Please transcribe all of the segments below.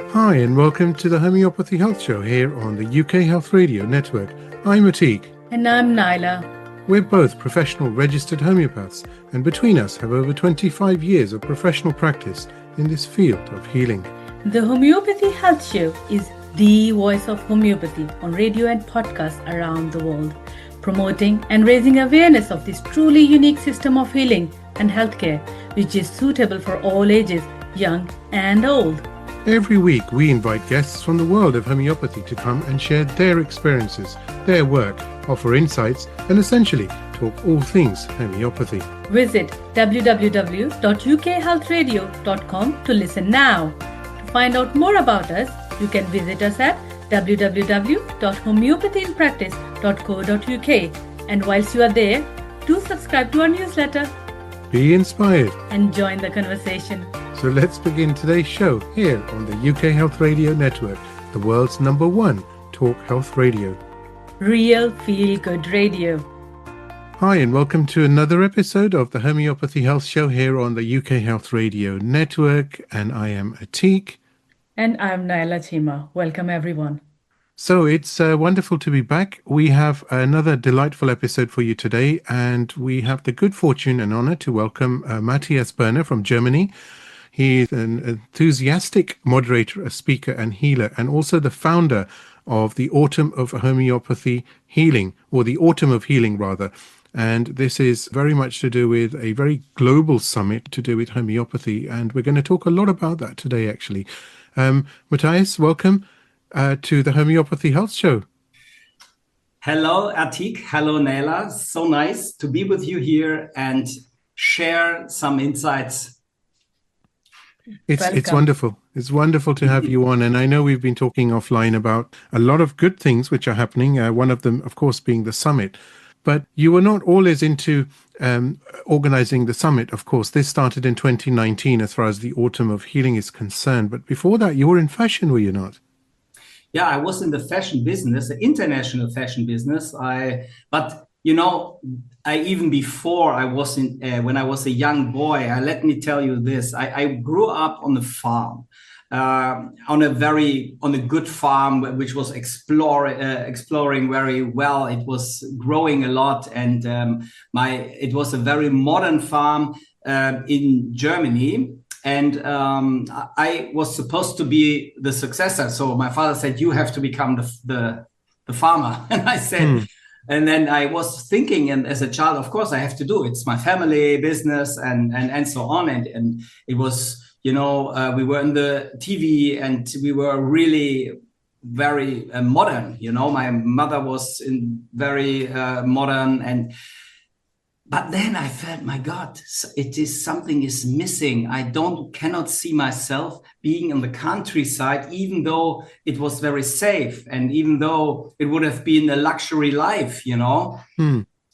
Hi, and welcome to the Homeopathy Health Show here on the UK Health Radio Network. I'm Atiq. And I'm Naila. We're both professional registered homeopaths, and between us have over 25 years of professional practice in this field of healing. The Homeopathy Health Show is the voice of homeopathy on radio and podcasts around the world, promoting and raising awareness of this truly unique system of healing and healthcare, which is suitable for all ages, young and old. Every week, we invite guests from the world of homeopathy to come and share their experiences, their work, offer insights, and essentially talk all things homeopathy. Visit www.ukhealthradio.com to listen now. To find out more about us, you can visit us at www.homeopathyinpractice.co.uk. And whilst you are there, do subscribe to our newsletter. Be inspired and join the conversation. So let's begin today's show here on the UK Health Radio Network, the world's #1 talk health radio. Real feel-good radio. Hi, and welcome to another episode of the Homeopathy Health Show here on the UK Health Radio Network. And I am Atiq. And I'm Naila Chima. Welcome, everyone. So it's wonderful to be back. We have another delightful episode for you today, and we have the good fortune and honor to welcome Mathias Berner from Germany. He is an enthusiastic moderator, a speaker and healer, and also the founder of the Autumn of Homeopathy Healing, or the Autumn of Healing, rather. And this is very much to do with a very global summit to do with homeopathy. And we're going to talk a lot about that today, actually. Mathias, welcome to the Homeopathy Health Show. Hello, Atiq. Hello, Naila. So nice to be with you here and share some insights. It's wonderful. It's wonderful to have you on. And I know we've been talking offline about a lot of good things which are happening. One of them, of course, being the summit. But you were not always into organizing the summit, of course. This started in 2019 as far as the Autumn of Healing is concerned. But before that, you were in fashion, were you not? Yeah, I was in the fashion business, the international fashion business. Even before I was when I was a young boy, let me tell you this, I grew up on a farm, on a good farm, which was exploring very well. It was growing a lot, and it was a very modern farm in Germany. And I was supposed to be the successor. So my father said, "You have to become the farmer." And I said, And then I was thinking, and as a child, of course, I have to do it. It's my family business and so on. And it was, we were in the TV and we were really very modern. My mother was very modern. But then I felt, my God, something is missing. I cannot see myself being in the countryside, even though it was very safe and even though it would have been a luxury life,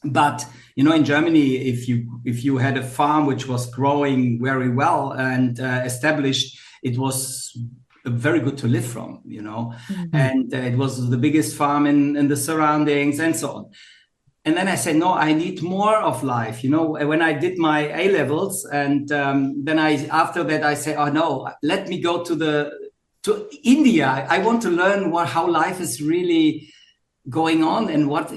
But, in Germany, if you had a farm which was growing very well and established, it was very good to live from, And it was the biggest farm in the surroundings and so on. And then I said, no, I need more of life. When I did my A-levels, and then after that I said, oh no, let me go to India. I want to learn how life is really going on and what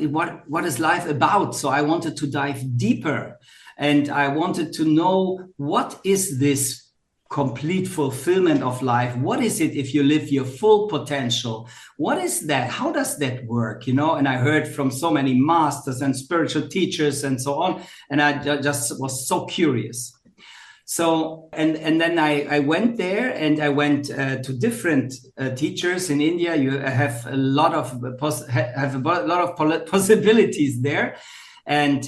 is life about. So I wanted to dive deeper, and I wanted to know, what is this complete fulfillment of life? What is it if you live your full potential? What is that? How does that work? And I heard from so many masters and spiritual teachers and so on, and I just was so curious. So and then I went there, and I went to different teachers in India. You have a lot of possibilities there, and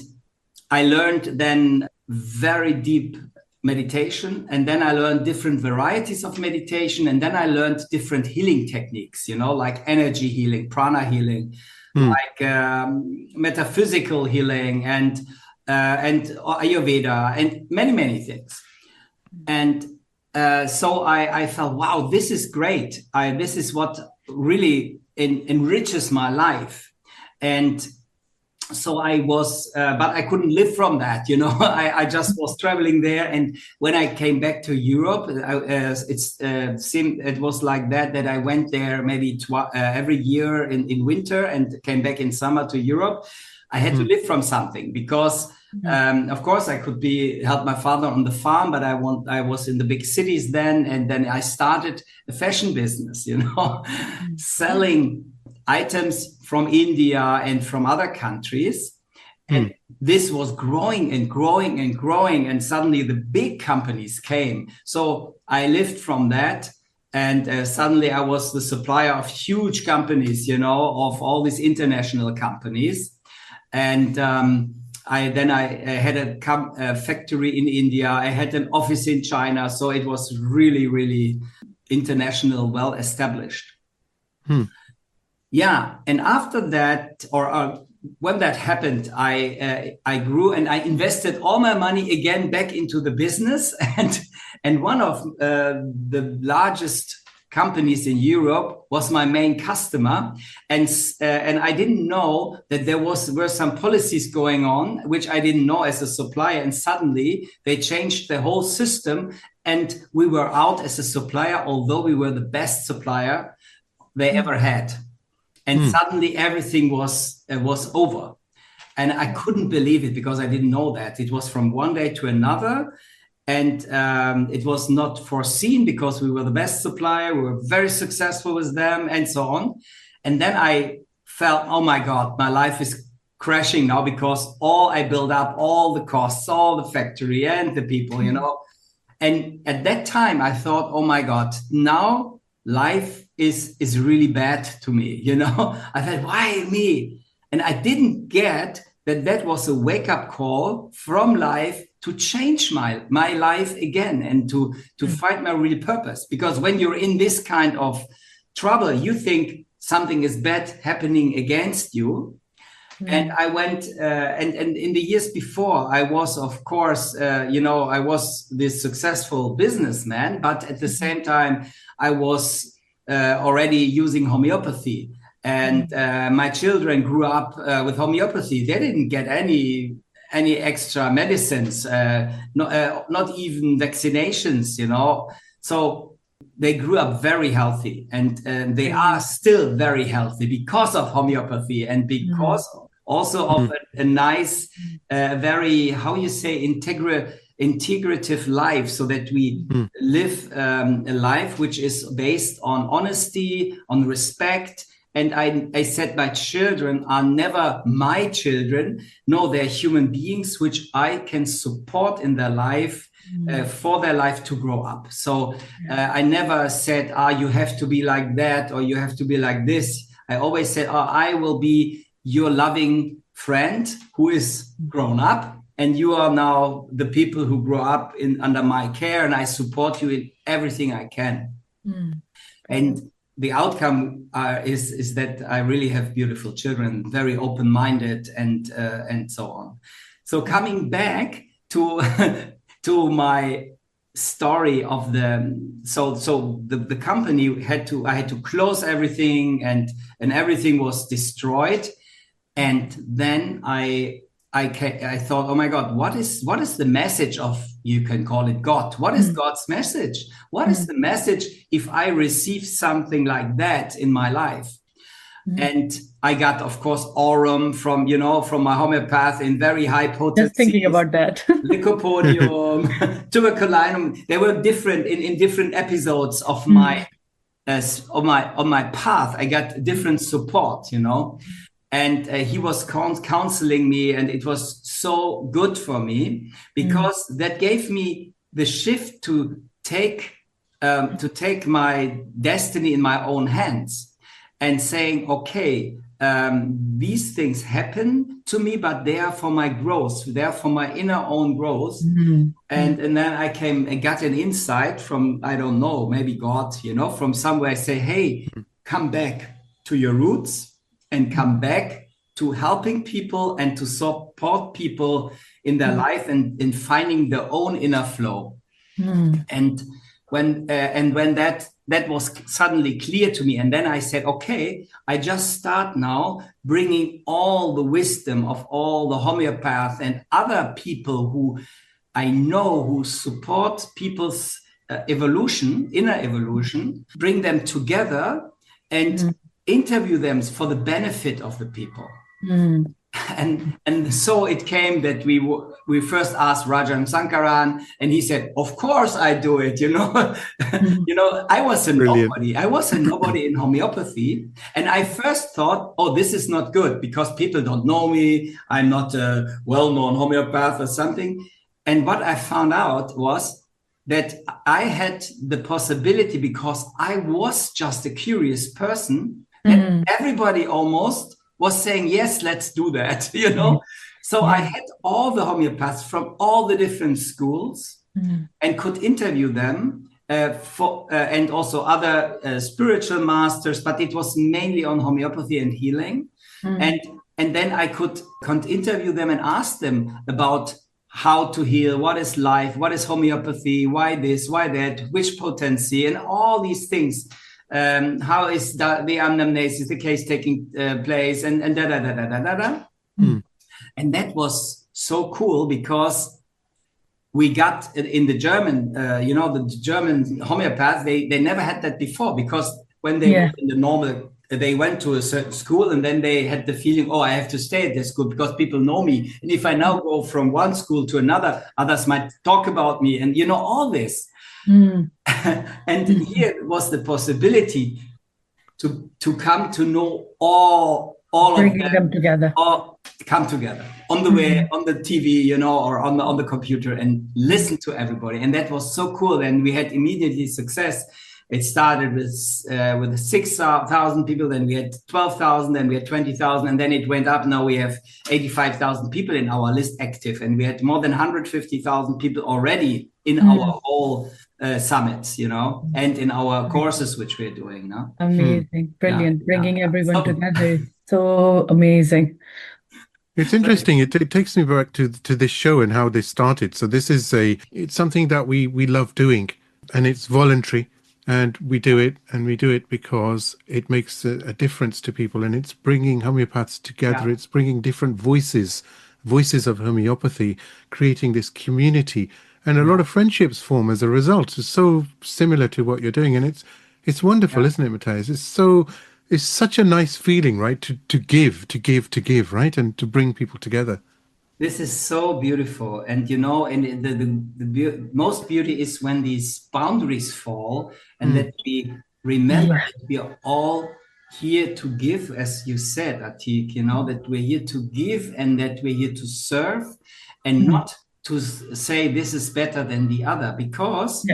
I learned then very deep meditation, and then I learned different varieties of meditation, and then I learned different healing techniques, like energy healing, prana healing, like metaphysical healing, and Ayurveda, and many things. And so I felt, wow, this is great. This is what really enriches my life. And so I was, but I couldn't live from that, you know. I just was traveling there, and when I came back to Europe, it was like that I went there maybe every year in winter and came back in summer to Europe. I had to live from something because, of course, I could help my father on the farm, but I was in the big cities then, and then I started a fashion business, you know, selling items from India and from other countries. And this was growing and growing and growing. And suddenly the big companies came. So I lived from that. And suddenly I was the supplier of huge companies, you know, of all these international companies. And I had a factory in India. I had an office in China. So it was really, really international, well established. Yeah, and after that, when that happened, I grew and I invested all my money again back into the business, and one of the largest companies in Europe was my main customer, and I didn't know that were some policies going on which I didn't know as a supplier, and suddenly they changed the whole system, and we were out as a supplier, although we were the best supplier they ever had. And suddenly everything was over. And I couldn't believe it because I didn't know that. It was from one day to another. And it was not foreseen because we were the best supplier. We were very successful with them and so on. And then I felt, oh my God, my life is crashing now because I built up all the costs, all the factory and the people, you know. And at that time I thought, oh my God, now life is really bad to me, you know. I thought, why me? And I didn't get that was a wake-up call from life to change my life again and to find my real purpose. Because when you're in this kind of trouble, you think something is bad happening against you. And I went, and in the years before, I was, of course, you know, I was this successful businessman, but at the same time, I was already using homeopathy, and my children grew up with homeopathy. They didn't get any extra medicines, not even vaccinations, you know. So they grew up very healthy, and they are still very healthy because of homeopathy and because also of a nice, very, how you say, integrative life, so that we live a life which is based on honesty, on respect. And I said my children are never my children. No, they're human beings which I can support in their life, for their life to grow up. So I never said, you have to be like that or you have to be like this. I always said, I will be your loving friend who is grown up, and you are now the people who grow up under my care, and I support you in everything I can. And the outcome is that I really have beautiful children, very open-minded, and so on. So coming back to to my story of the company I had to close everything, and everything was destroyed. And then I thought, oh my God, what is the message of, you can call it God? What is God's message? What is the message if I receive something like that in my life? And I got, of course, aurum from my homeopath in very high potency. Just thinking about that. Lycopodium, tuberculinum. They were different in different episodes of my path. I got different support, you know. And he was counseling me, and it was so good for me because that gave me the shift to take my destiny in my own hands, and saying, okay, these things happen to me, but they are for my growth. They are for my inner own growth. And then I got an insight from, I don't know, maybe God, you know, from somewhere. I say, hey, come back to your roots. And come back to helping people and to support people in their life and in finding their own inner flow. And when that that was suddenly clear to me. And then I said, okay, I just start now bringing all the wisdom of all the homeopaths and other people who I know who support people's evolution, inner evolution, bring them together and interview them for the benefit of the people. And so it came that we first asked Rajan Sankaran, and he said, "Of course I do it." You know, I was a nobody. I was a nobody in homeopathy, and I first thought, "Oh, this is not good because people don't know me. I'm not a well-known homeopath or something." And what I found out was that I had the possibility, because I was just a curious person, and everybody almost was saying, yes, let's do that, you know? So I had all the homeopaths from all the different schools and could interview them and also other spiritual masters, but it was mainly on homeopathy and healing. And then I could interview them and ask them about how to heal, what is life, what is homeopathy, why this, why that, which potency, and all these things. How is the anamnesis, the case taking place, and da. And that was so cool, because we got in the German, the German homeopaths, they never had that before, because when they were in the normal, they went to a certain school and then they had the feeling, oh, I have to stay at this school because people know me. And if I now go from one school to another, others might talk about me, and all this. And here was the possibility to come to know all of them together, all come together on the way, on the TV, or on the computer, and listen to everybody. And that was so cool. And we had immediately success. It started with 6,000 people, then we had 12,000, then we had 20,000, and then it went up. Now we have 85,000 people in our list active, and we had more than 150,000 people already in our whole summits, and in our courses which we're doing now. Amazing, brilliant, bringing everyone together. So amazing. It's interesting. It takes me back to this show and how this started. So this is it's something that we love doing, and it's voluntary. And we do it because it makes a difference to people, and it's bringing homeopaths together. Yeah. It's bringing different voices of homeopathy, creating this community, and a lot of friendships form as a result. It's so similar to what you're doing, and it's wonderful, isn't it, Mathias? It's such a nice feeling, right? To give, right, and to bring people together. This is so beautiful. And, and the most beauty is when these boundaries fall, and that we remember that we are all here to give, as you said, Atiq, that we're here to give and that we're here to serve, and not to say this is better than the other, because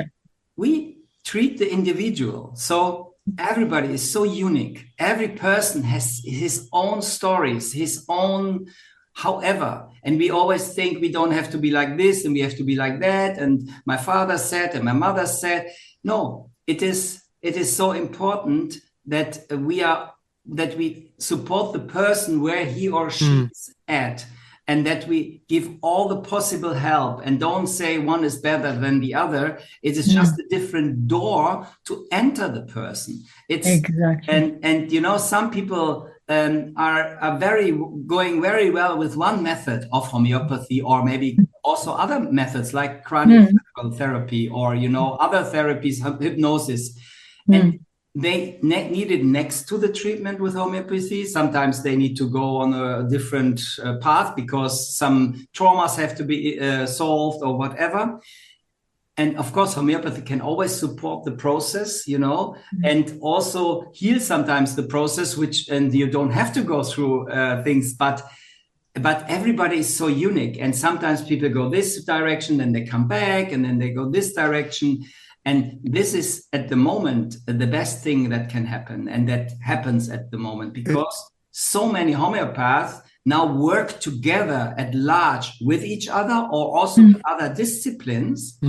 we treat the individual. So everybody is so unique. Every person has his own stories, his own however, and we always think we don't have to be like this and we have to be like that, and my father said and my mother said. No, it is so important that we support the person where he or she is at, and that we give all the possible help, and don't say one is better than the other. It is just a different door to enter the person. It's exactly. And some people are going very well with one method of homeopathy, or maybe also other methods like chronic therapy, or other therapies, hypnosis, and they need it next to the treatment with homeopathy. Sometimes they need to go on a different path because some traumas have to be solved or whatever. And of course, homeopathy can always support the process, and also heal sometimes the process, and you don't have to go through things, but everybody is so unique. And sometimes people go this direction, then they come back, and then they go this direction. And this is at the moment the best thing that can happen, and that happens at the moment, because so many homeopaths now work together at large with each other, or also with other disciplines.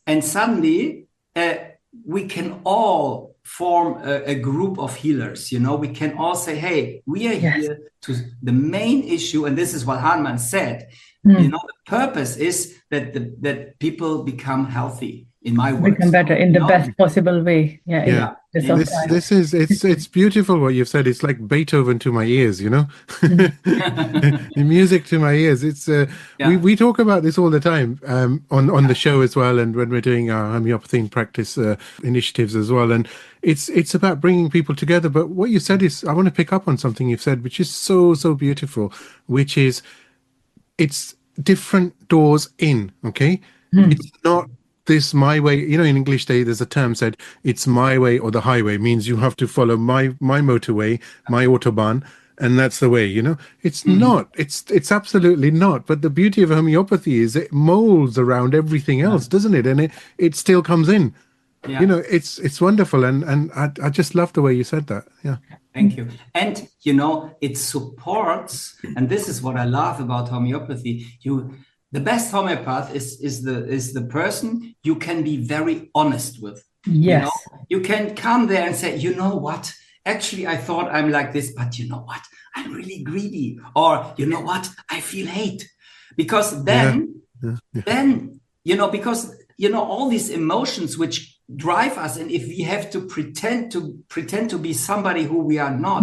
And suddenly we can all form a group of healers. We can all say, hey, we are here to the main issue. And this is what Hahnemann said. The purpose is that people become healthy. in my words. Become better in the best possible way. Yeah. It's beautiful what you've said. It's like Beethoven to my ears, you know. The music to my ears. It's we talk about this all the time on the show as well, and when we're doing our homeopathy in practice initiatives as well. And it's about bringing people together. But what you said is, I want to pick up on something you've said, which is so beautiful, which is it's different doors in. Okay, it's not this my way. You know, in English there's a term said, it's my way or the highway, means you have to follow my motorway, my autobahn, and that's the way, you know. It's not, it's absolutely not. But the beauty of homeopathy is it molds around everything else, doesn't it? And it still comes in. You know, it's wonderful. And I just love the way you said that. Yeah. Thank you. And, you know, it supports, and this is what I love about homeopathy. The best homeopath is the person you can be very honest with. Yes. You know, you can come there and say, you know what? Actually, I thought I'm like this, but you know what? I'm really greedy. Or, you know what? I feel hate. Because then, you know, because, you know, all these emotions which drive us, and if we have to pretend to be somebody who we are not,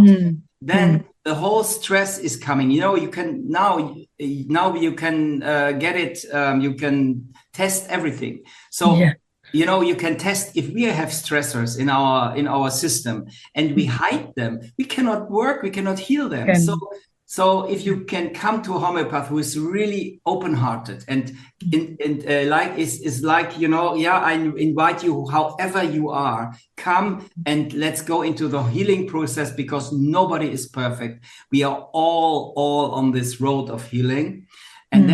then the whole stress is coming. You know, you can now you can get it. You can test everything. So you know, you can test if we have stressors in our system and we hide them. We cannot work. We cannot heal them. So if you can come to a homeopath who is really open-hearted and like is like, you know, I invite you, however you are, come and let's go into the healing process, because nobody is perfect. We are all on this road of healing. And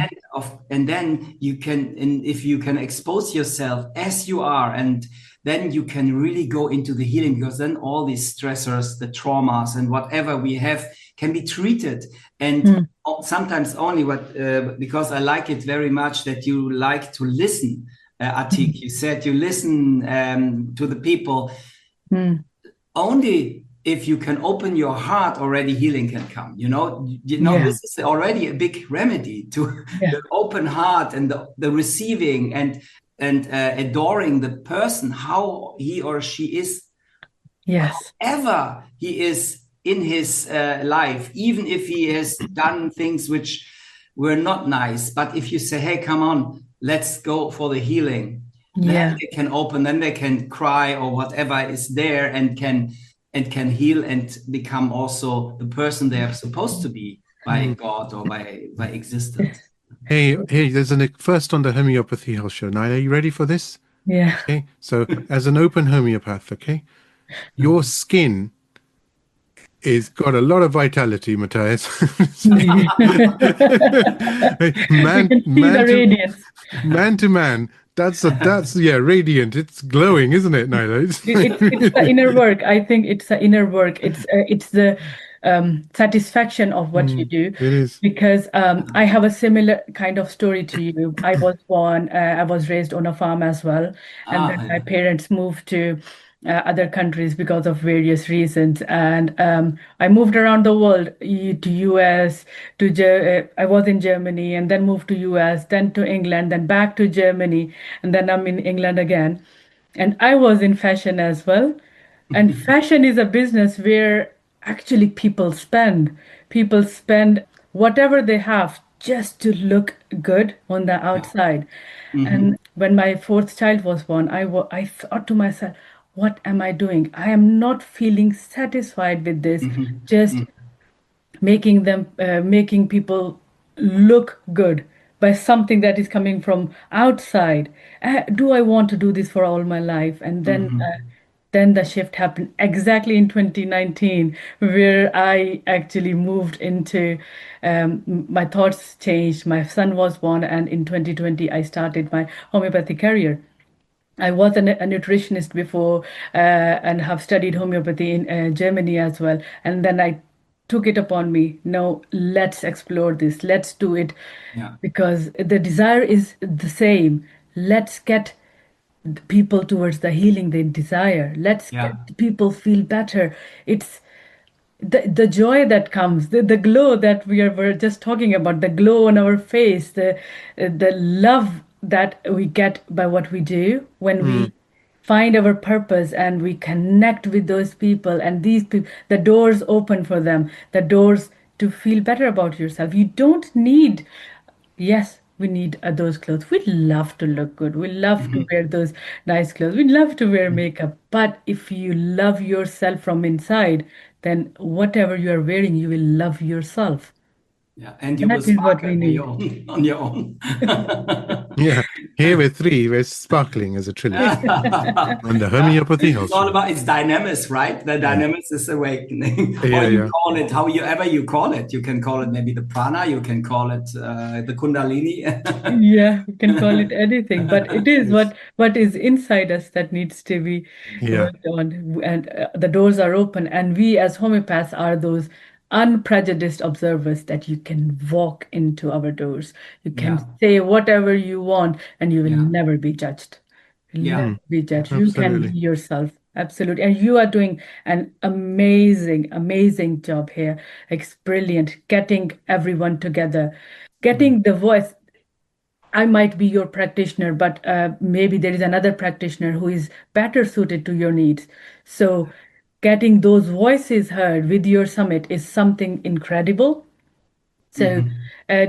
then you can, and if you can expose yourself as you are, and then you can really go into the healing, because then all these stressors, the traumas and whatever we have can be treated. And sometimes only because I like it very much that you like to listen, Atiq. You said you listen to the people. Only if you can open your heart, already healing can come. You know, this is already a big remedy to the open heart and the receiving and adoring the person, how he or she is, however he is in his life, even if he has done things which were not nice. But if you say, hey, come on, let's go for the healing, then they can open, then they can cry or whatever is there, and can heal and become also the person they are supposed to be by God or by existence. Hey, there's a first on the Homeopathy Health Show. Naila, are you ready for this? Yeah. Okay, so as an open homeopath, okay, your skin is got a lot of vitality, Matthias. Man to man, that's radiant. It's glowing, isn't it, Naila? It's the inner work. I think it's the inner work. It's the satisfaction of what you do. It is. Because I have a similar kind of story to you. I was raised on a farm as well, and then my parents moved to other countries because of various reasons, and I moved around the world, to US, I was in Germany, and then moved to US, then to England, then back to Germany, and then I'm in England again. And I was in fashion as well. And fashion is a business where actually people spend whatever they have just to look good on the outside. And when my fourth child was born, I thought to myself, what am I doing? I am not feeling satisfied with this. Just making people look good by something that is coming from outside. Do I want to do this for all my life? And then the shift happened exactly in 2019, where I actually moved into, my thoughts changed. My son was born, and in 2020, I started my homeopathy career. I was a nutritionist before, and have studied homeopathy in Germany as well. And then I took it upon me. No, let's explore this. Let's do it, because the desire is the same. Let's get people towards the healing they desire. Let's get people feel better. It's the joy that comes, the glow that were just talking about, the glow on our face, the love that we get by what we do, when we find our purpose and we connect with those people, and these people, the doors open for them, the doors to feel better about yourself. You don't need, yes, we need those clothes. We love to look good. We love to wear those nice clothes. We love to wear makeup. But if you love yourself from inside, then whatever you are wearing, you will love yourself. Yeah, and you And will that is what sparkle we on need. your own. On your own. Yeah, here we're three. We're sparkling as a trinity. And the homeopathy It's helps all you. about its dynamics, right? The dynamics is awakening, or Yeah, you yeah. call it however you call it. You can call it maybe the prana. You can call it the kundalini. Yeah, you can call it anything, but it is Yes. what is inside us that needs to be Yeah. worked on, and the doors are open, and we as homeopaths are those unprejudiced observers that you can walk into our doors. You can Yeah, say whatever you want, and you will yeah, never be judged. You'll yeah. never be judged. You can be Absolutely. yourself. Absolutely. And you are doing an amazing, amazing job here. It's brilliant. Getting everyone together, getting the voice. I might be your practitioner, but maybe there is another practitioner who is better suited to your needs. So, getting those voices heard with your summit is something incredible. So, Mhm. uh,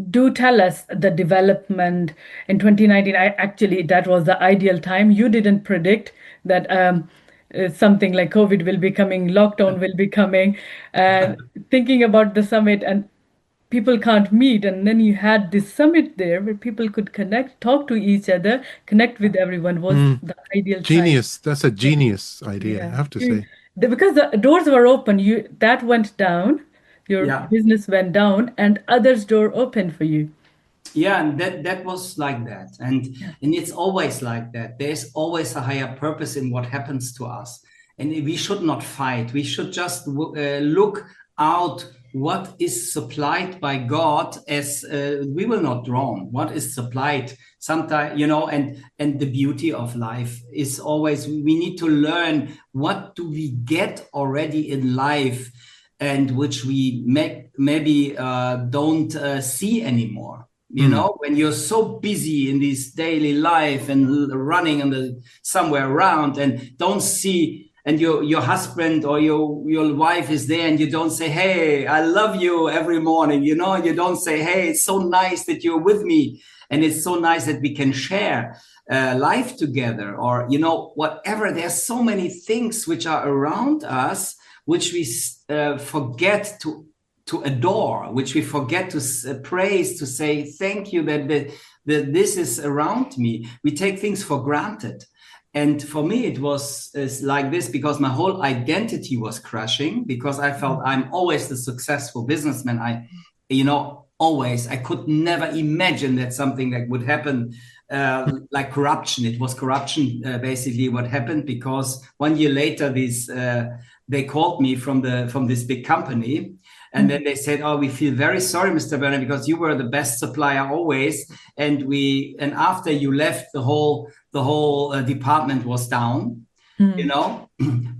do tell us the development in 2019. I actually, that was the ideal time. You didn't predict that something like COVID will be coming, lockdown will be coming, and thinking about the summit, and people can't meet, and then you had this summit there where people could connect, talk to each other, connect with everyone, was the ideal time. Genius. That's a genius idea, I Yeah. have to say. Because the doors were open, you that went down, your Yeah. business went down, and others' door opened for you. Yeah, and that was like that, and it's always like that. There's always a higher purpose in what happens to us, and we should not fight. We should just look out what is supplied by God, as we will not drown. What is supplied sometimes, and the beauty of life is always we need to learn what do we get already in life, and which we maybe don't see anymore. When you're so busy in this daily life and running somewhere around and don't see, and your husband or your wife is there, and you don't say, hey, I love you every morning, you don't say, hey, it's so nice that you're with me, and it's so nice that we can share life together, or whatever. There's so many things which are around us which we forget to adore, which we forget to praise, to say thank you that this is around me. We take things for granted. And for me, it was like this, because my whole identity was crashing, because I felt I'm always the successful businessman. Always, I could never imagine that something that would happen like corruption. It was corruption, basically what happened, because 1 year later, they called me from this big company. And then they said, "Oh, we feel very sorry, Mr. Berner, because you were the best supplier always, and after you left, the whole department was down,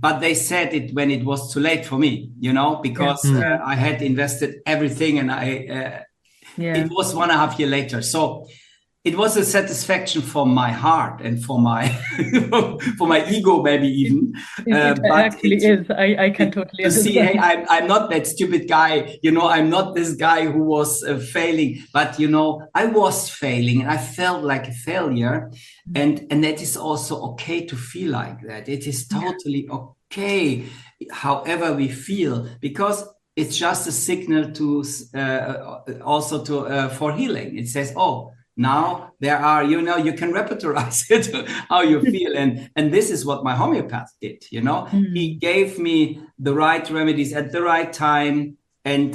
But they said it when it was too late for me, because I had invested everything, and it was 1.5 years later. So it was a satisfaction for my heart and for my for my ego, maybe even. It But actually is. I can totally to see, hey, understand. I'm not that stupid guy, I'm not this guy who was failing, but I was failing, and I felt like a failure, and that is also okay to feel like that. It is totally okay, however we feel, because it's just a signal to also to for healing. It says, oh, now there are, you can repertorize it, how you feel. And this is what my homeopath did, He gave me the right remedies at the right time. And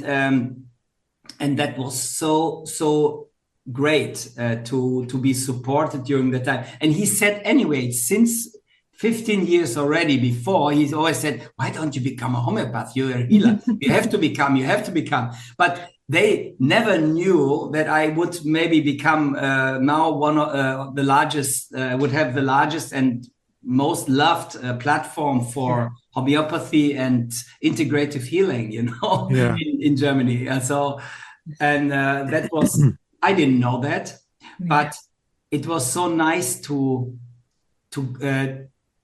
that was so great to be supported during the time. And he said, anyway, since 15 years already before, he's always said, why don't you become a homeopath? You're a healer. You have to become. But they never knew that I would maybe become now one of the largest, would have the largest and most loved platform for homeopathy and integrative healing, in Germany. And so, that was, I didn't know that, but it was so nice to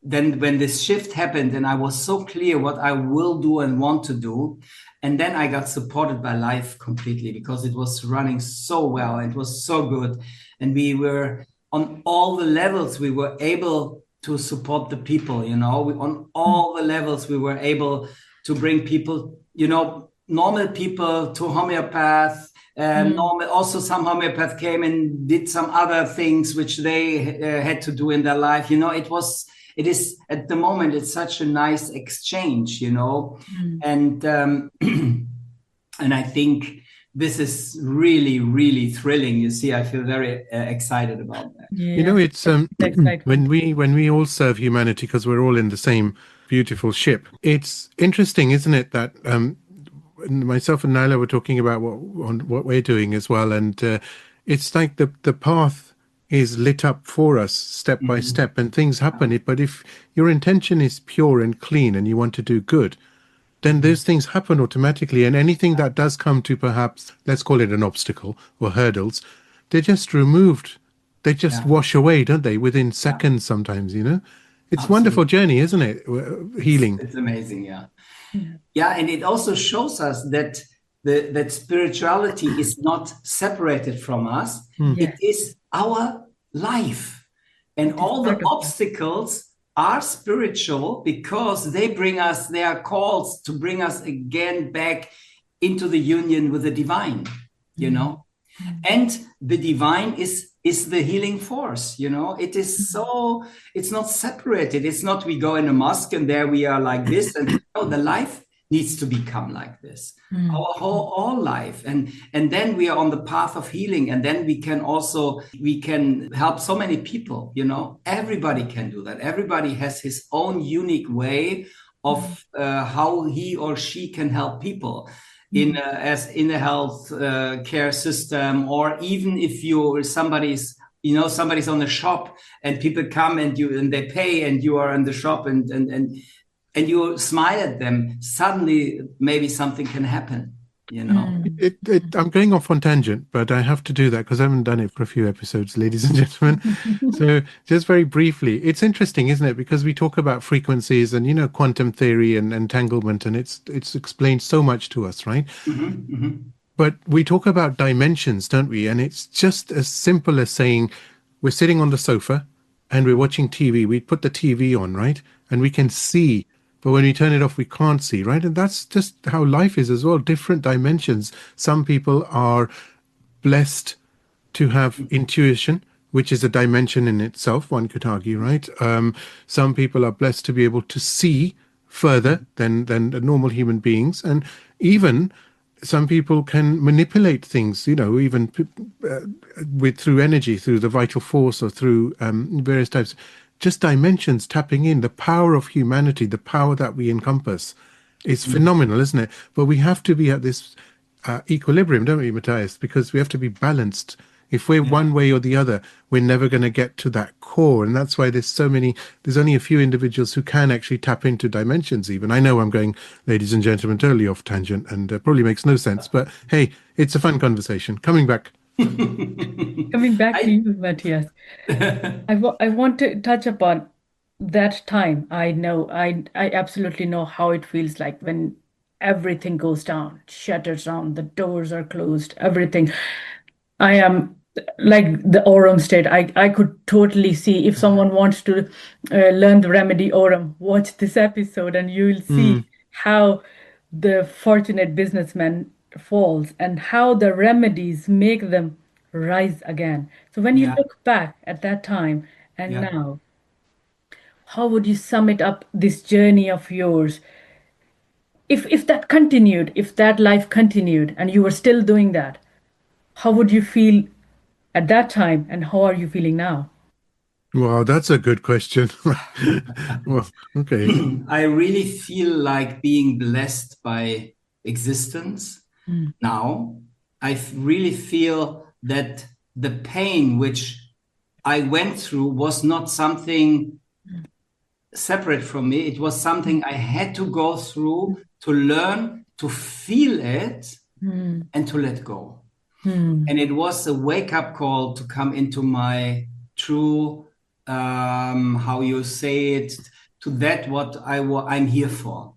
then when this shift happened and I was so clear what I will do and want to do, and then I got supported by life completely because it was running so well. It was so good. And we were on all the levels, we were able to support the people, you know, on all the levels, we were able to bring people, you know, normal people to homeopaths. Normal, also some homeopaths came and did some other things which they had to do in their life. You know, it is at the moment, it's such a nice exchange, you know, and and I think this is really, really thrilling. You see, I feel very excited about that. Yeah. You know, it's Excitement. when we all serve humanity because we're all in the same beautiful ship. It's interesting, isn't it, that myself and Naila were talking about what we're doing as well, and it's like the path is lit up for us step by step, and things happen. But if your intention is pure and clean, and you want to do good, then those things happen automatically. And anything that does come to, perhaps, let's call it an obstacle or hurdles, they're just removed. They just wash away, don't they? Within seconds sometimes, you know? It's a wonderful journey, isn't it? Healing. It's amazing, yeah. Yeah, and it also shows us that that spirituality is not separated from us. It is our life. And all the obstacles are spiritual because they are called to bring us again back into the union with the divine, you know. And the divine is the healing force, you know. It is so, it's not separated. It's not we go in a mosque and there we are like this. And no, the life needs to become like this. Our all life. And then we are on the path of healing. And then we can help so many people, you know. Everybody can do that. Everybody has his own unique way of how he or she can help people. In a health care system, or even if somebody's on the shop and people come and they pay and you are in the shop and you smile at them, suddenly maybe something can happen, you know. I'm going off on tangent, but I have to do that because I haven't done it for a few episodes, ladies and gentlemen. So just very briefly, it's interesting, isn't it? Because we talk about frequencies and, you know, quantum theory and entanglement, and it's explained so much to us, right? But we talk about dimensions, don't we? And it's just as simple as saying we're sitting on the sofa and we're watching TV. We put the TV on, right? And we can see. But when we turn it off, we can't see, right? And that's just how life is as well, different dimensions. Some people are blessed to have intuition, which is a dimension in itself, one could argue, right? Some people are blessed to be able to see further than the normal human beings. And even some people can manipulate things, you know, even through energy, through the vital force, or through various types. Just dimensions tapping in. The power of humanity, the power that we encompass is phenomenal, isn't it? But we have to be at this equilibrium, don't we, Matthias? Because we have to be balanced. If we're one way or the other, we're never going to get to that core. And that's why there's only a few individuals who can actually tap into dimensions even. I know I'm going, ladies and gentlemen, totally off tangent and probably makes no sense. But hey, it's a fun conversation. Coming back to you, Matthias. I want to touch upon that time. I absolutely know how it feels like when everything goes down, shutters down, the doors are closed, everything. I am like the Aurum state. I could totally see, if someone wants to learn the remedy Aurum, watch this episode and you will see how the fortunate businessman falls and how the remedies make them rise again. So when you look back at that time and now, how would you sum it up, this journey of yours? If that continued, if that life continued and you were still doing that, how would you feel at that time and how are you feeling now? Wow, that's a good question. Well, okay. I really feel like being blessed by existence now. I really feel that the pain which I went through was not something separate from me. It was something I had to go through to learn to feel it and to let go. And it was a wake-up call to come into my true, how you say it, to that what I'm here for.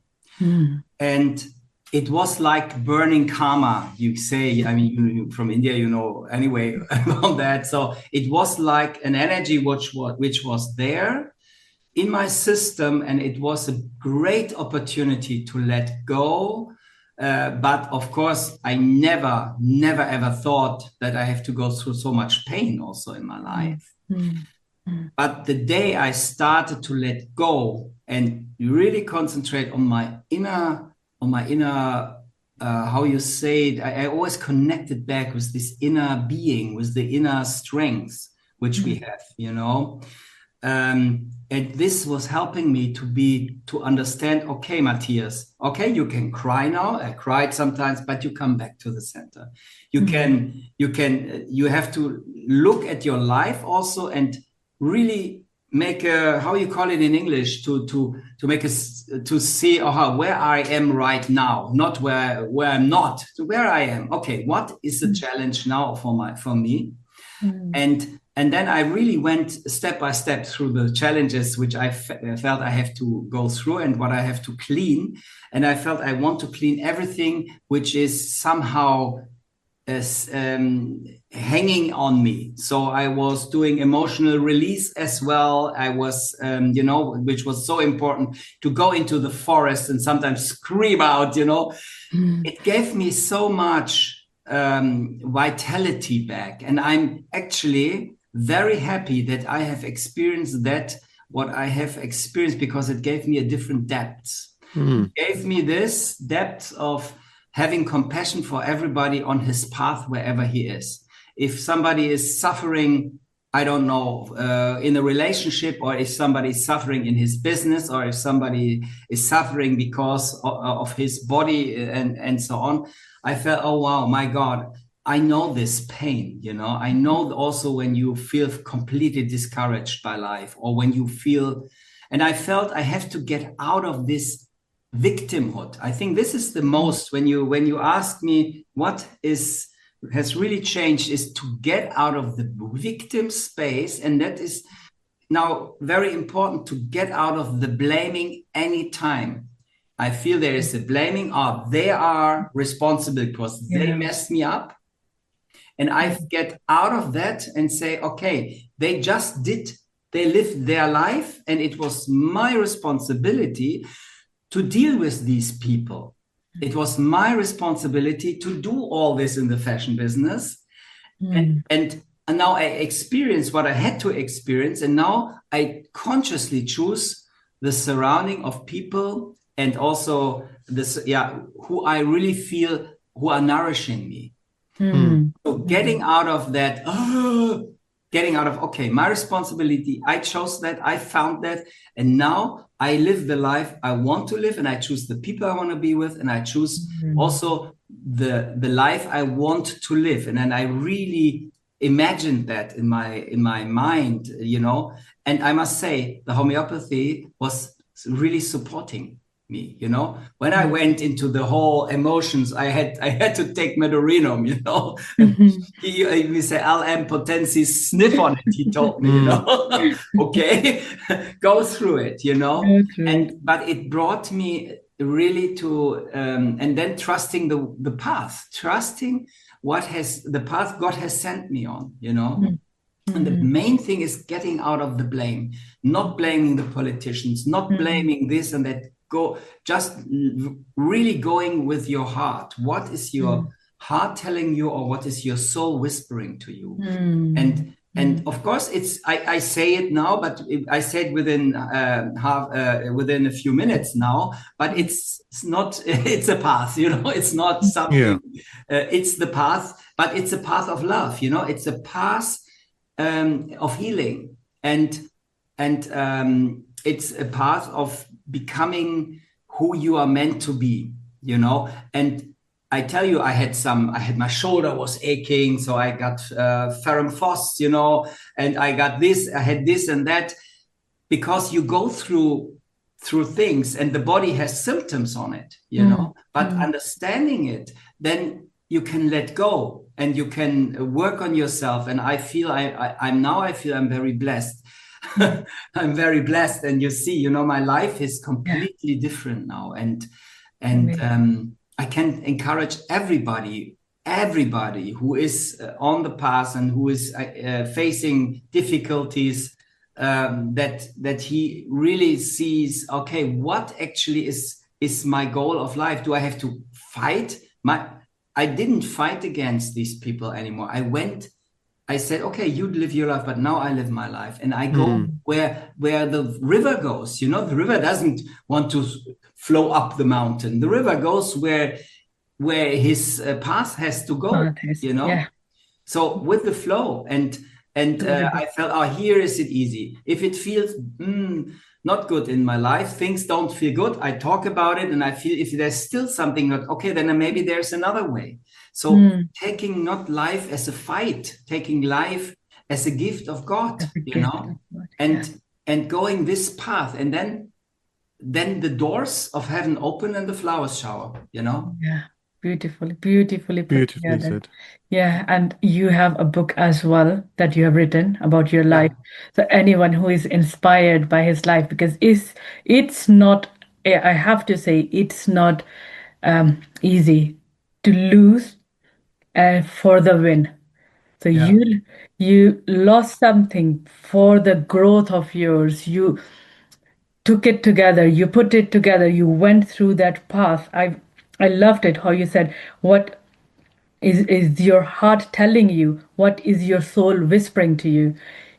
And it was like burning karma, you say. I mean, you from India, you know, anyway, about that. So it was like an energy which was there in my system, and it was a great opportunity to let go. But of course, I never, ever thought that I have to go through so much pain also in my life. But the day I started to let go and really concentrate on my inner, how you say it, I always connected back with this inner being, with the inner strength, which we have, you know. And this was helping me to understand, okay, Matthias, okay, you can cry now. I cried sometimes, but you come back to the center. You have to look at your life also and really make a, how you call it in English, to see where I am right now, not where I'm not, to where I am. Okay, what is the challenge now for me? And then I really went step by step through the challenges which I felt I have to go through and what I have to clean. And I felt I want to clean everything which is somehow hanging on me. So I was doing emotional release as well. I was, which was so important, to go into the forest and sometimes scream out, It gave me so much vitality back. And I'm actually very happy that I have experienced what I have experienced, because it gave me a different depth. It gave me this depth of having compassion for everybody on his path, wherever he is. If somebody is suffering, I don't know, in a relationship, or if somebody is suffering in his business, or if somebody is suffering because of his body and so on, I felt, oh, wow, my God, I know this pain, I know also when you feel completely discouraged by life, or when you feel, and I felt I have to get out of this victimhood. I think this is the most, when you ask me what has really changed, is to get out of the victim space. And that is now very important, to get out of the blaming anytime I feel there is a blaming, they are responsible because they messed me up. And I get out of that and say, okay, they lived their life, and it was my responsibility to deal with these people. It was my responsibility to do all this in the fashion business. And now I experienced what I had to experience. And now I consciously choose the surrounding of people, and also who I really feel who are nourishing me. So getting out of that, okay, my responsibility, I chose that, I found that, and now I live the life I want to live, and I choose the people I want to be with, and I choose also the life I want to live. And then I really imagined that in my mind, and I must say the homeopathy was really supporting me, when I went into the whole emotions, I had to take Medorinum, He say LM potency, sniff on it, he told me, okay, go through it, but it brought me really to and then trusting the path, trusting the path God has sent me on, And the main thing is getting out of the blame, not blaming the politicians, not blaming this and that. Just really going with your heart. What is your heart telling you, or what is your soul whispering to you? And of course, I say it now, but I say it within within a few minutes now. But it's not. It's a path, It's not something. It's the path, but it's a path of love, It's a path of healing, and it's a path of becoming who you are meant to be, And I tell you, I had my shoulder was aching, so I got ferrum phos, and I got this, I had this and that, because you go through things, and the body has symptoms on it, But understanding it, then you can let go. and you can work on yourself. And I feel I'm very blessed. I'm very blessed. And you see, my life is completely different now. And I can encourage everybody who is on the path and who is facing difficulties, that he really sees, okay, what actually is my goal of life? Do I have to fight? I didn't fight against these people anymore. I said, okay, you live your life, but now I live my life, and I go where the river goes. The river doesn't want to flow up the mountain. The river goes where his path has to go. So with the flow, and I felt, here is it easy. If it feels not good in my life, things don't feel good, I talk about it, and I feel if there's still something not okay, then maybe there's another way. So taking not life as a fight, taking life as a gift of God, and going this path, and then the doors of heaven open and the flowers shower, Yeah. Beautifully put together. Said. Yeah, and you have a book as well that you have written about your life. So anyone who is inspired by his life, because it's not, I have to say, it's not easy to lose for the win. So you lost something for the growth of yours. You took it together, you put it together, you went through that path. I loved it how you said, what is your heart telling you? What is your soul whispering to you?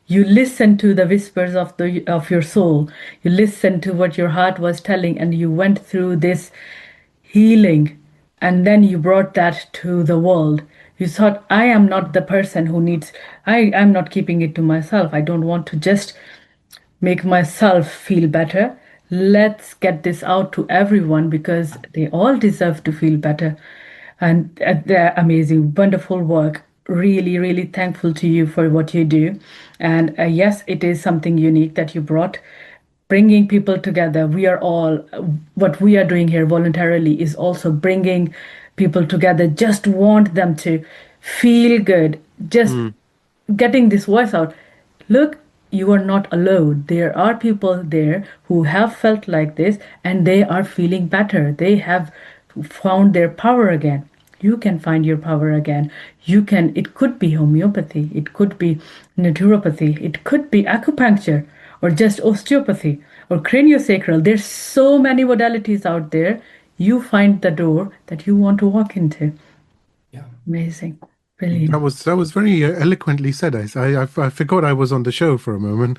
You listen to the whispers of your soul. You listen to what your heart was telling, and you went through this healing, and then you brought that to the world. You thought, I am not the person who needs, I'm not keeping it to myself. I don't want to just make myself feel better. Let's get this out to everyone, because they all deserve to feel better. And they're amazing, wonderful work. Really, really thankful to you for what you do. And yes, it is something unique that you brought, bringing people together. We are all, what we are doing here voluntarily is also bringing people together. Just want them to feel good, just getting this voice out. Look, you are not alone. There are people there who have felt like this, and they are feeling better. They have found their power again. You can find your power again. It could be homeopathy, it could be naturopathy, it could be acupuncture, or just osteopathy, or craniosacral. There's so many modalities out there. You find the door that you want to walk into. Yeah. Amazing. Brilliant. That was very eloquently said. I forgot I was on the show for a moment.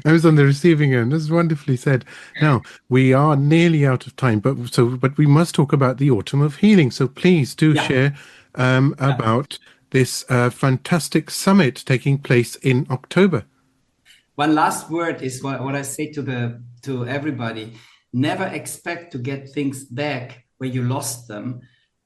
I was on the receiving end. That's wonderfully said. Now we are nearly out of time, but we must talk about the Autumn of Healing. So please do share about this fantastic summit taking place in October. One last word is what I say to everybody: never expect to get things back where you lost them.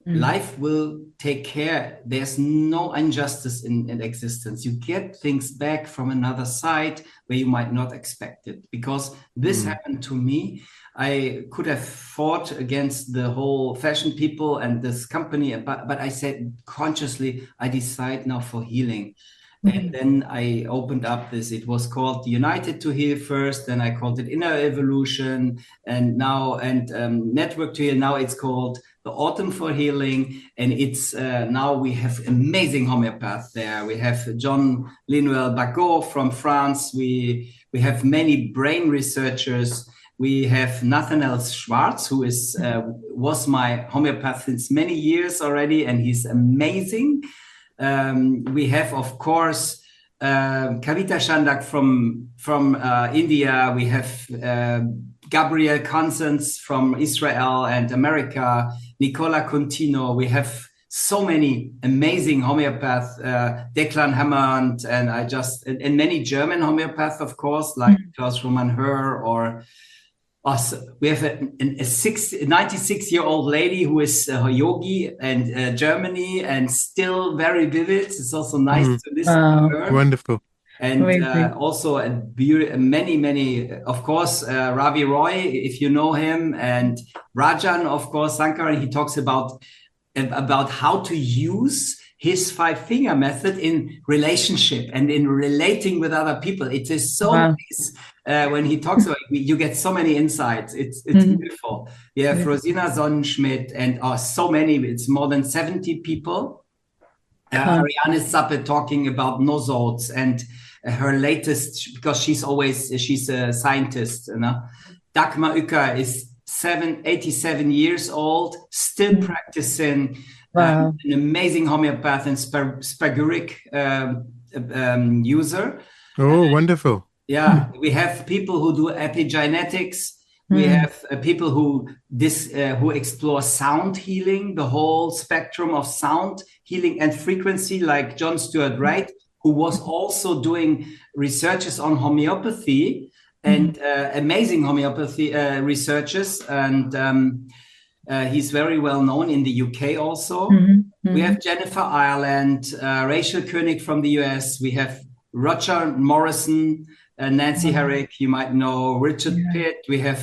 Life will take care. There's no injustice in existence. You get things back from another side where you might not expect it, because this happened to me. I could have fought against the whole fashion people and this company, but I said consciously, I decide now for healing. And then I opened up this. It was called United to Heal first, then I called it Inner Evolution, and Network to Heal. Now it's called the Autumn for Healing, and it's now we have amazing homeopaths there. We have John Linuel Bagot from France. We have many brain researchers. We have Nathaniel Schwartz, who was my homeopath since many years already, and he's amazing. We have, of course, Kavita Shandak from India. We have Gabriel Consens from Israel and America, Nicola Contino. We have so many amazing homeopaths, Declan Hammond, and many German homeopaths, of course, like Klaus Roman Hör, or we have a 96-year-old lady who is a yogi in Germany and still very vivid. It's also nice to listen to her. Wonderful. And also many, of course, Ravi Roy, if you know him, and Rajan, of course, Sankar. He talks about how to use his 5-finger method in relationship and in relating with other people. It is so nice. When he talks about it, you get so many insights. It's beautiful. We have Rosina Sonnenschmidt and so many. It's more than 70 people. Ariane Zappe talking about nosodes and her latest, because she's a scientist. You know? Dagmar Uecker is 87 years old, still practicing. An amazing homeopath and spagyric user. Oh, wonderful. Yeah, we have people who do epigenetics. We have people who explore sound healing, the whole spectrum of sound healing and frequency, like John Stuart Wright, who was also doing researches on homeopathy and amazing homeopathy researches. And he's very well known in the UK also. We have Jennifer Ireland, Rachel Koenig from the US. We have Roger Morrison, Nancy Herrick, you might know, Richard Pitt. We have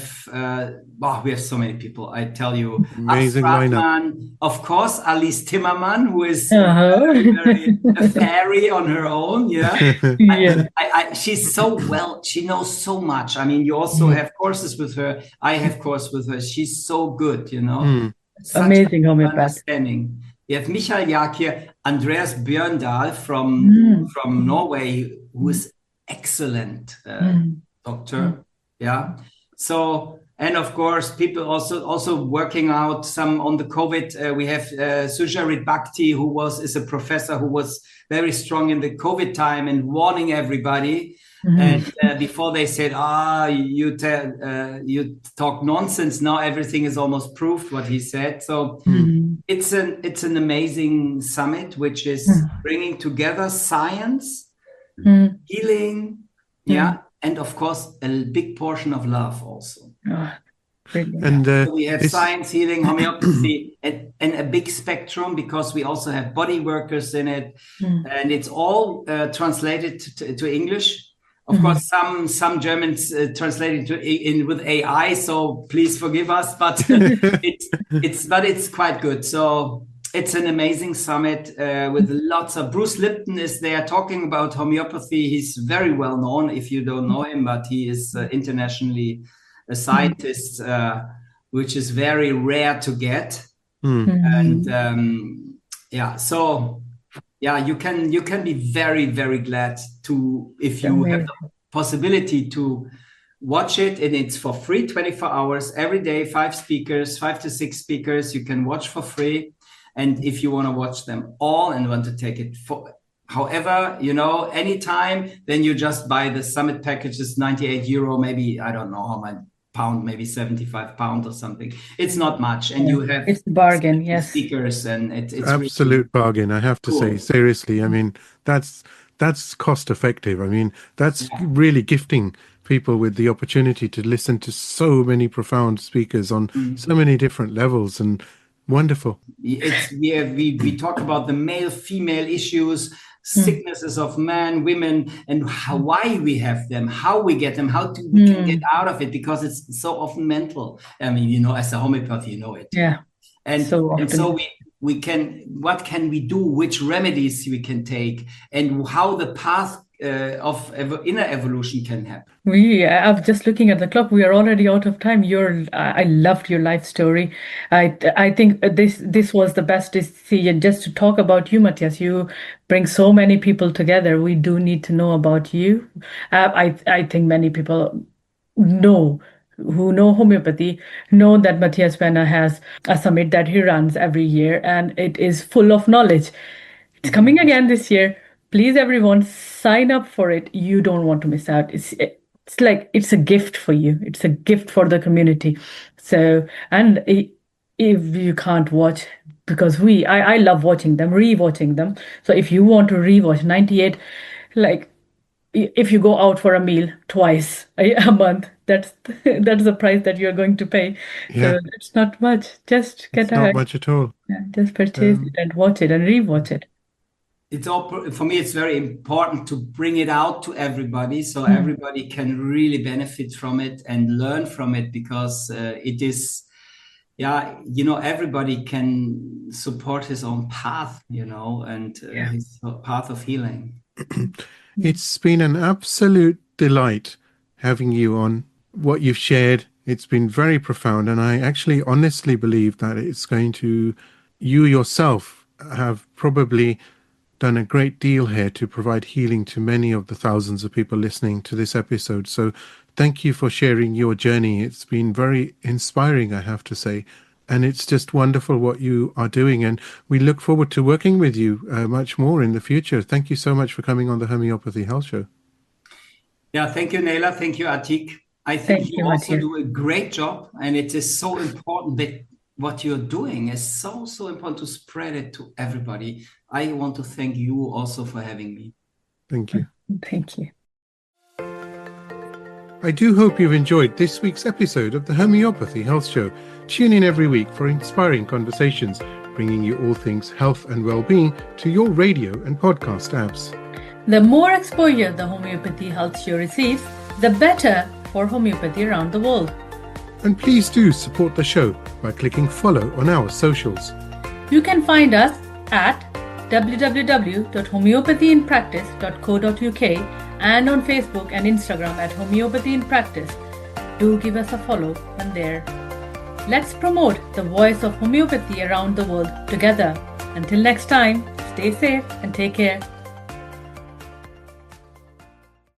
so many people, I tell you. Amazing lineup. Of course, Alice Timmerman, who is very a fairy on her own. Yeah. She's so well, she knows so much. I mean, you also have courses with her. I have course with her. She's so good, you know. Amazing homeopath. Understanding. You have Michael Jakir, Andreas Bjørndal from Norway, who is excellent doctor. Yeah. So, and of course, people also working out some on the COVID. We have Sujarit Bhakti, who is a professor who was very strong in the COVID time and warning everybody. And before they said, you talk nonsense. Now everything is almost proved what he said. So it's an amazing summit, which is bringing together science, healing, and of course a big portion of love also. And so we have science, healing, homeopathy, and a big spectrum, because we also have body workers in it, and it's all translated to English. Of course, some Germans translated with AI, so please forgive us, but it's quite good. So it's an amazing summit with lots of. Bruce Lipton is there talking about homeopathy. He's very well known if you don't know him, but he is internationally a scientist, which is very rare to get. And you can be very, very glad to, if you have the possibility to watch it, and it's for free, 24 hours every day, 5 to 6 speakers you can watch for free. And if you want to watch them all and want to take it for however, anytime, then you just buy the summit packages, €98, maybe, I don't know how much pound, maybe £75 or something. It's not much. And you have it's a bargain, yes. Speakers, and it's absolute really bargain, I have to say, seriously. I mean, that's cost effective. I mean, that's really gifting people with the opportunity to listen to so many profound speakers on so many different levels, and wonderful. We talk about the male-female issues, sicknesses of men, women, and why we have them, how we get them, how we can get out of it, because it's so often mental. I mean, as a homeopath, you know it. Yeah. And so we can, what can we do? Which remedies we can take, and how the path of inner evolution can happen. I'm just looking at the clock. We are already out of time. I loved your life story. I think this was the best decision, just to talk about you, Mathias. You bring so many people together. We do need to know about you. I think many people who know homeopathy know that Mathias Berner has a summit that he runs every year, and it is full of knowledge. It's coming again this year. Please, everyone, sign up for it. You don't want to miss out. It's it's a gift for you. It's a gift for the community. So, and if you can't watch, because I love watching them, rewatching them. So if you want to rewatch 98, if you go out for a meal twice a month, that's the price that you're going to pay. Yeah. So it's not much. Just get not much at all. Yeah, just purchase it and watch it and rewatch it. It's all, for me, it's very important to bring it out to everybody, so everybody can really benefit from it and learn from it, because it is yeah, everybody can support his own path, and his path of healing. It's been an absolute delight having you on. What you've shared, it's been very profound, and I actually honestly believe that you yourself have probably done a great deal here to provide healing to many of the thousands of people listening to this episode. So thank you for sharing your journey. It's been very inspiring, I have to say. And it's just wonderful what you are doing. And we look forward to working with you much more in the future. Thank you so much for coming on the Homeopathy Health Show. Yeah, thank you, Naila. Thank you, Atiq. I think you also do a great job. And it is so important that what you're doing is so, so important to spread it to everybody. I want to thank you also for having me. Thank you. Thank you. I do hope you've enjoyed this week's episode of the Homeopathy Health Show. Tune in every week for inspiring conversations, bringing you all things health and well-being to your radio and podcast apps. The more exposure the Homeopathy Health Show receives, the better for homeopathy around the world. And please do support the show by clicking follow on our socials. You can find us at www.homeopathyinpractice.co.uk and on Facebook and Instagram at Homeopathy in Practice. Do give us a follow on there. Let's promote the voice of homeopathy around the world together. Until next time, stay safe and take care.